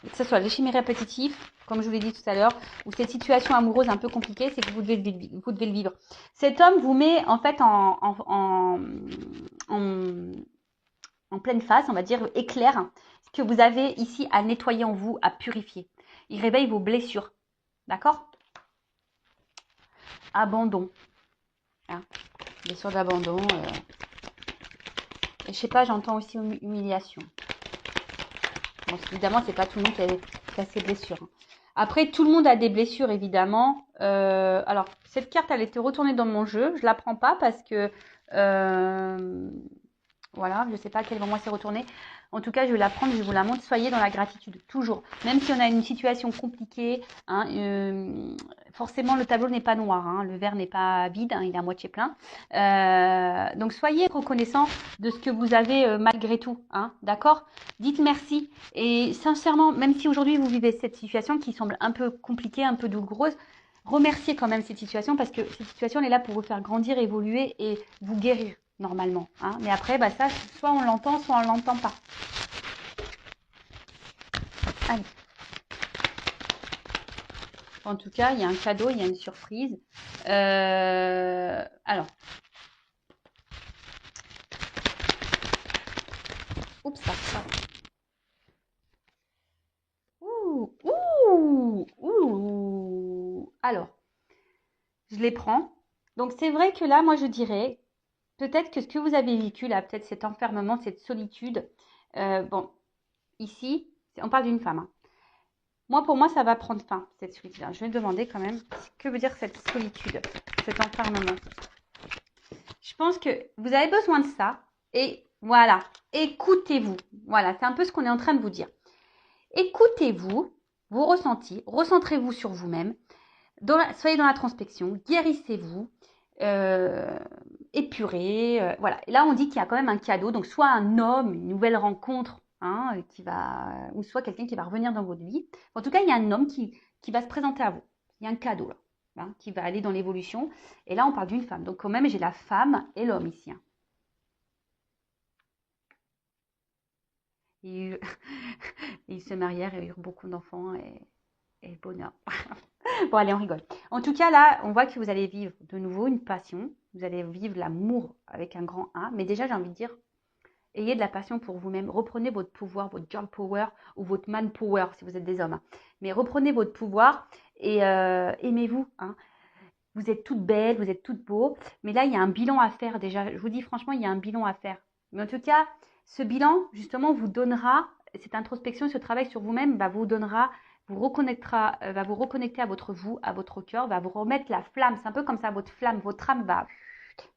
que ce soit les chimères répétitifs, comme je vous l'ai dit tout à l'heure, ou cette situation amoureuse un peu compliquée, c'est que vous devez le vivre. Cet homme vous met en fait en pleine face, on va dire, éclair ce que vous avez ici à nettoyer en vous, à purifier. Il réveille vos blessures. D'accord? Abandon. Hein, blessure d'abandon. je sais pas, j'entends aussi humiliation. Bon, évidemment, c'est pas tout le monde qui a ses blessures, hein. Après, tout le monde a des blessures, évidemment. Alors, cette carte, elle était retournée dans mon jeu. Je la prends pas parce que... voilà, je ne sais pas à quel moment c'est retourné. En tout cas, je vais la prendre, je vous la montre. Soyez dans la gratitude, toujours. Même si on a une situation compliquée, hein, forcément, le tableau n'est pas noir, hein, le verre n'est pas vide, hein, il est à moitié plein. Donc, soyez reconnaissants de ce que vous avez malgré tout, hein, d'accord? Dites merci. Et sincèrement, même si aujourd'hui vous vivez cette situation qui semble un peu compliquée, un peu douloureuse, remerciez quand même cette situation parce que cette situation elle est là pour vous faire grandir, évoluer et vous guérir normalement, hein. Mais après, bah ça, soit on l'entend, soit on l'entend pas. Allez. En tout cas, il y a un cadeau, il y a une surprise. Alors. Oups, ça. Ouh. Alors, je les prends. Donc, c'est vrai que là, moi, je dirais, peut-être que ce que vous avez vécu, là, peut-être cet enfermement, cette solitude, bon, ici, on parle d'une femme, hein. Moi, pour moi, ça va prendre fin, cette solitude. Je vais demander quand même, que veut dire cette solitude, cet enfermement. Je pense que vous avez besoin de ça. Et voilà, écoutez-vous. Voilà, c'est un peu ce qu'on est en train de vous dire. Écoutez-vous, vos ressentis, recentrez-vous sur vous-même, soyez dans la transpection, guérissez-vous, épurez. Voilà. Et là, on dit qu'il y a quand même un cadeau, donc soit un homme, une nouvelle rencontre, hein, ou soit quelqu'un qui va revenir dans votre vie. En tout cas, il y a un homme qui va se présenter à vous. Il y a un cadeau là, hein, qui va aller dans l'évolution. Et là, on parle d'une femme. Donc quand même, j'ai la femme et l'homme ici, hein. Ils, ils se marièrent et eurent beaucoup d'enfants et bonheur. Bon, allez, on rigole. En tout cas, là, on voit que vous allez vivre de nouveau une passion. Vous allez vivre l'amour avec un grand A. Mais déjà, j'ai envie de dire, ayez de la passion pour vous-même. Reprenez votre pouvoir, votre girl power ou votre man power si vous êtes des hommes, hein. Mais reprenez votre pouvoir et aimez-vous, hein. Vous êtes toutes belles, vous êtes toutes beaux. Mais là, il y a un bilan à faire déjà. Je vous dis franchement, il y a un bilan à faire. Mais en tout cas, ce bilan, justement, vous donnera, cette introspection, ce travail sur vous-même, vous donnera, vous reconnectera, va vous reconnecter à votre vous, à votre cœur, va vous remettre la flamme. C'est un peu comme ça, votre flamme, votre âme va,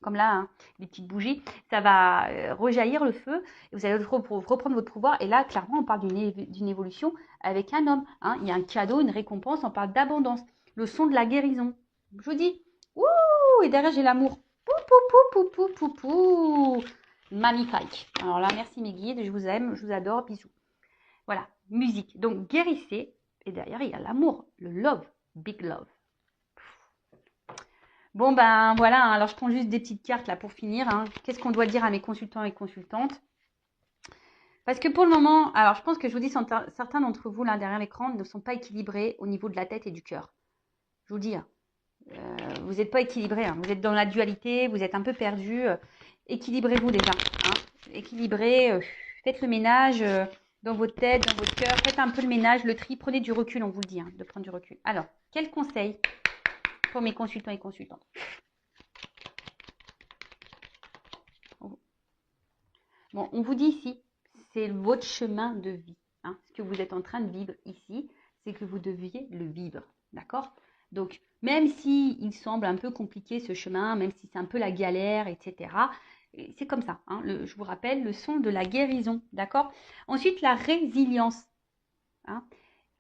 comme là, hein, les petites bougies, ça va rejaillir le feu. Et vous allez reprendre votre pouvoir. Et là, clairement, on parle d'une évolution avec un homme, hein. Il y a un cadeau, une récompense, on parle d'abondance. Le son de la guérison. Je vous dis, ouh, et derrière j'ai l'amour. Pou, pou, pou, pou, pou, pou, pou. Magnifique. Alors là, merci mes guides, je vous aime, je vous adore, bisous. Voilà, musique. Donc guérissez, et derrière il y a l'amour, le love, big love. Bon ben voilà, hein, alors je prends juste des petites cartes là pour finir, hein. Qu'est-ce qu'on doit dire à mes consultants et consultantes? Parce que pour le moment, alors je pense que je vous dis, certains d'entre vous là derrière l'écran ne sont pas équilibrés au niveau de la tête et du cœur. Je vous dis, hein. Vous n'êtes pas équilibré, hein. Vous êtes dans la dualité, vous êtes un peu perdu. Équilibrez-vous déjà, hein. Équilibrez, faites le ménage dans votre tête, dans votre cœur. Faites un peu le ménage, le tri. Prenez du recul, on vous le dit, hein, de prendre du recul. Alors, quel conseil pour mes consultants et consultantes? Bon, on vous dit ici, c'est votre chemin de vie, hein. Ce que vous êtes en train de vivre ici, c'est que vous deviez le vivre, d'accord? Donc, même si il semble un peu compliqué ce chemin, même si c'est un peu la galère, etc., c'est comme ça, hein. Je vous rappelle, le son de la guérison, d'accord? Ensuite, la résilience, hein.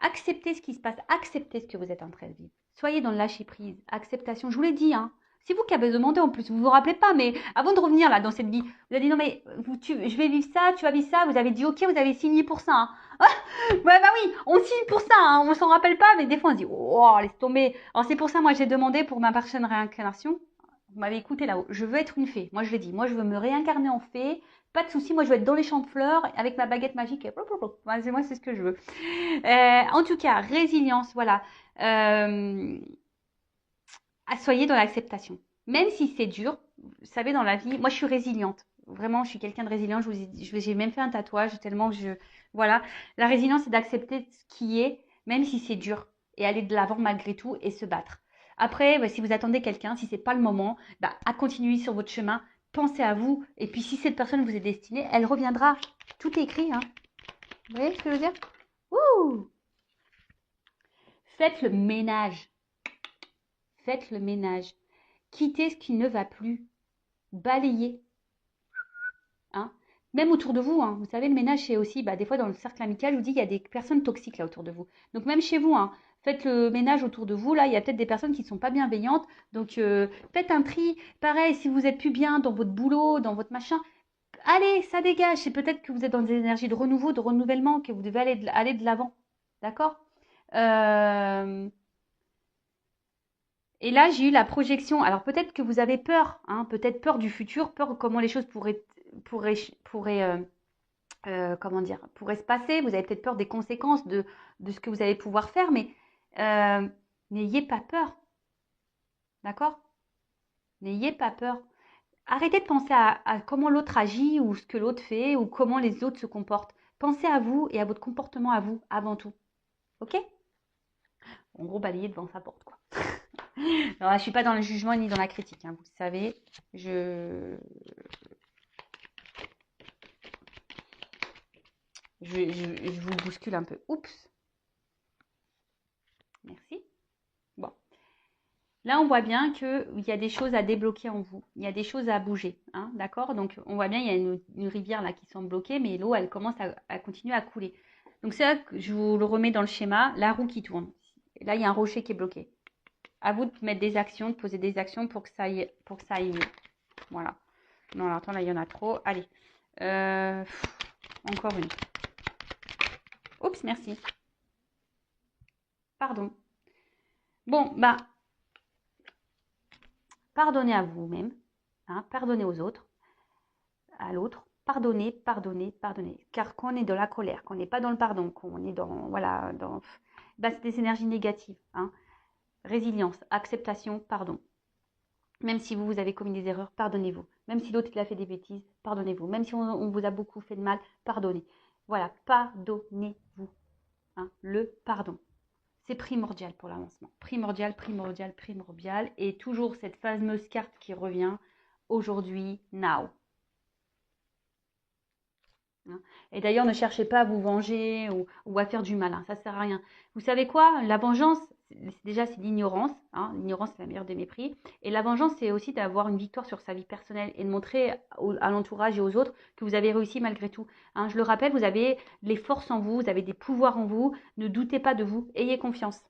Acceptez ce qui se passe, acceptez ce que vous êtes en train de vivre. Soyez dans le lâcher prise, acceptation. Je vous l'ai dit, hein. C'est vous qui avez demandé en plus, vous vous rappelez pas, mais avant de revenir là dans cette vie, vous avez dit non mais je vais vivre ça, tu vas vivre ça, vous avez dit ok, vous avez signé pour ça, hein. Ouais, bah oui, on signe pour ça, hein, on s'en rappelle pas, mais des fois on se dit oh, laisse tomber. Alors c'est pour ça, moi j'ai demandé pour ma prochaine réincarnation, vous m'avez écouté là-haut, je veux être une fée. Moi je l'ai dit, moi je veux me réincarner en fée, pas de souci, moi je veux être dans les champs de fleurs avec ma baguette magique. Moi c'est ce que je veux. En tout cas, résilience, voilà. Soyez dans l'acceptation. Même si c'est dur, vous savez, dans la vie, moi je suis résiliente. Vraiment, je suis quelqu'un de résilient. J'ai même fait un tatouage tellement que voilà. La résilience, c'est d'accepter ce qui est, même si c'est dur, et aller de l'avant malgré tout et se battre. Après, si vous attendez quelqu'un, si c'est pas le moment, à continuer sur votre chemin. pensez à vous. Et puis, si cette personne vous est destinée, elle reviendra. Tout est écrit, hein. Vous voyez ce que je veux dire? Ouh! Faites le ménage. Faites le ménage. Quittez ce qui ne va plus. Balayez. Hein. Même autour de vous, hein. Vous savez, le ménage, c'est aussi, des fois dans le cercle amical, je vous dis, il y a des personnes toxiques là autour de vous. Donc même chez vous, hein, faites le ménage autour de vous. Là, il y a peut-être des personnes qui ne sont pas bienveillantes. Donc faites un tri. Pareil, si vous êtes plus bien dans votre boulot, dans votre machin, allez, ça dégage. C'est peut-être que vous êtes dans des énergies de renouveau, de renouvellement, que vous devez aller de l'avant. D'accord. Et là, j'ai eu la projection. Alors peut-être que vous avez peur, hein, peut-être peur du futur, peur comment les choses pourraient, pourraient comment dire, pourraient se passer. Vous avez peut-être peur des conséquences de ce que vous allez pouvoir faire, mais n'ayez pas peur. D'accord? N'ayez pas peur. Arrêtez de penser à comment l'autre agit ou ce que l'autre fait ou comment les autres se comportent. Pensez à vous et à votre comportement à vous avant tout. Ok? En gros, balayer devant sa porte, quoi. Alors là, je suis pas dans le jugement ni dans la critique, hein, vous le savez. Je vous bouscule un peu. Oups. Merci. Bon. Là, on voit bien qu'il y a des choses à débloquer en vous. Il y a des choses à bouger. Hein, d'accord? Donc, on voit bien il y a une rivière là qui semble bloquée, mais l'eau, elle commence à continuer à couler. Donc, c'est là que je vous le remets dans le schéma. La roue qui tourne. Là, il y a un rocher qui est bloqué. À vous de mettre des actions, de poser des actions pour que ça aille mieux. Voilà. Non, alors, attends, là, il y en a trop. Allez. Encore une. Oups, merci. Pardon. Bon, pardonnez à vous-même, hein, pardonnez aux autres, à l'autre, pardonnez, pardonnez, pardonnez. Car quand on est dans la colère, qu'on n'est pas dans le pardon, qu'on est dans, voilà, c'est des énergies négatives. Hein. Résilience, acceptation, pardon. Même si vous avez commis des erreurs, pardonnez-vous. Même si l'autre il a fait des bêtises, pardonnez-vous. Même si on vous a beaucoup fait de mal, pardonnez. Voilà, pardonnez-vous. Hein, le pardon. C'est primordial pour l'avancement. Primordial, primordial, primordial. Et toujours cette fameuse carte qui revient. Aujourd'hui, now. Et d'ailleurs, ne cherchez pas à vous venger ou à faire du malin. Ça ne sert à rien. Vous savez quoi? La vengeance, déjà, c'est l'ignorance. Hein. L'ignorance, c'est la meilleure des mépris. Et la vengeance, c'est aussi d'avoir une victoire sur sa vie personnelle et de montrer à l'entourage et aux autres que vous avez réussi malgré tout. Hein. Je le rappelle, vous avez les forces en vous, vous avez des pouvoirs en vous. Ne doutez pas de vous. Ayez confiance.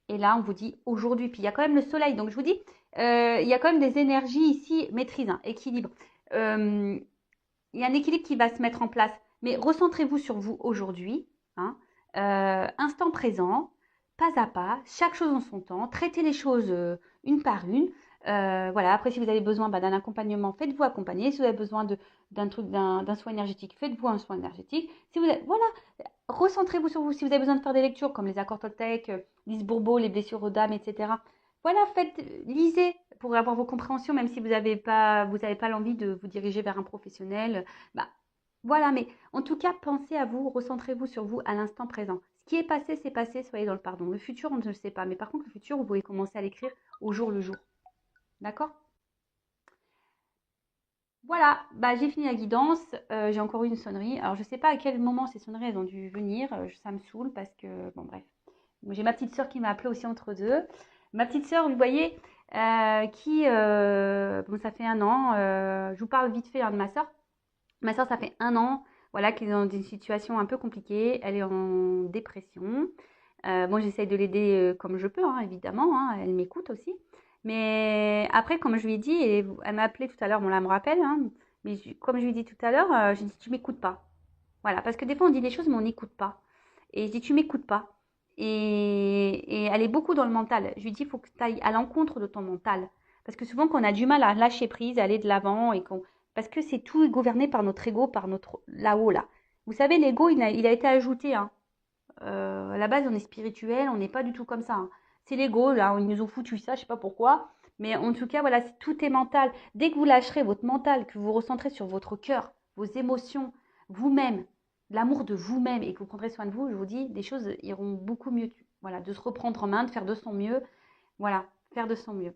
Et là, on vous dit aujourd'hui. Puis il y a quand même le soleil. Donc je vous dis, il y a quand même des énergies ici, maîtrise, hein, équilibre. Il y a un équilibre qui va se mettre en place. Mais recentrez-vous sur vous aujourd'hui. Hein, instant présent, pas à pas, chaque chose en son temps. Traitez les choses une par une. Voilà. Après, si vous avez besoin d'un accompagnement, faites-vous accompagner. Si vous avez besoin d'un soin énergétique, faites-vous un soin énergétique. Si vous avez, voilà, recentrez-vous sur vous. Si vous avez besoin de faire des lectures comme les accords Toltec, Lise Bourbeau, les blessures aux dames, etc. Voilà, lisez pour avoir vos compréhensions, même si vous n'avez pas l'envie de vous diriger vers un professionnel. Voilà, mais en tout cas, pensez à vous, recentrez-vous sur vous à l'instant présent. Ce qui est passé, c'est passé, soyez dans le pardon. Le futur, on ne le sait pas, mais par contre, le futur, vous pouvez commencer à l'écrire au jour le jour. D'accord? Voilà, j'ai fini la guidance. J'ai encore eu une sonnerie. Alors, je ne sais pas à quel moment ces sonneries elles ont dû venir. Ça me saoule parce que, bon, bref. J'ai ma petite sœur qui m'a appelée aussi entre deux. Ma petite sœur, vous voyez, ça fait 1 an. Je vous parle vite fait de ma sœur. Ma sœur, ça fait 1 an, voilà, qu'elle est dans une situation un peu compliquée. Elle est en dépression. Moi, j'essaye de l'aider comme je peux, hein, évidemment. Hein, elle m'écoute aussi. Mais après, comme je lui ai dit, et elle m'a appelé tout à l'heure, bon là, elle me rappelle, hein, mais comme je lui ai dit tout à l'heure, j'ai dit, tu m'écoutes pas. Voilà, parce que des fois, on dit des choses, mais on n'écoute pas. Et je dis, tu m'écoutes pas. Et elle est beaucoup dans le mental. Je lui dis, il faut que tu ailles à l'encontre de ton mental. Parce que souvent, quand on a du mal à lâcher prise, à aller de l'avant, parce que c'est tout gouverné par notre ego, par notre là-haut, là. Vous savez, l'ego, il a été ajouté. Hein. À la base, on est spirituel, on n'est pas du tout comme ça. Hein. C'est l'ego, là, ils nous ont foutu ça, je sais pas pourquoi. Mais en tout cas, voilà, tout est mental. Dès que vous lâcherez votre mental, que vous recentrez sur votre cœur, vos émotions, vous-même, l'amour de vous-même et que vous prendrez soin de vous, je vous dis, des choses iront beaucoup mieux. Voilà, de se reprendre en main, de faire de son mieux. Voilà, faire de son mieux.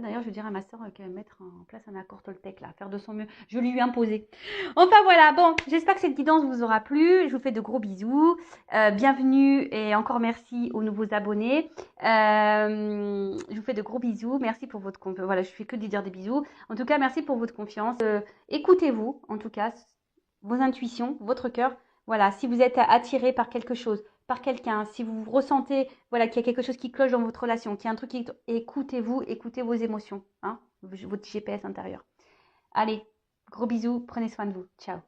D'ailleurs, je dirais à ma soeur qu'elle va mettre en place un accord Toltec, là, faire de son mieux. Je lui ai imposé. Enfin voilà, bon, j'espère que cette guidance vous aura plu. Je vous fais de gros bisous. Bienvenue et encore merci aux nouveaux abonnés. Je vous fais de gros bisous. Merci pour votre confiance. Voilà, je fais que de dire des bisous. En tout cas, merci pour votre confiance. Écoutez-vous, en tout cas, vos intuitions, votre cœur. Voilà, si vous êtes attiré par quelque chose, par quelqu'un, si vous ressentez voilà, qu'il y a quelque chose qui cloche dans votre relation, qu'il y a un truc qui... Écoutez-vous, écoutez vos émotions, hein, votre GPS intérieur. Allez, gros bisous, prenez soin de vous. Ciao.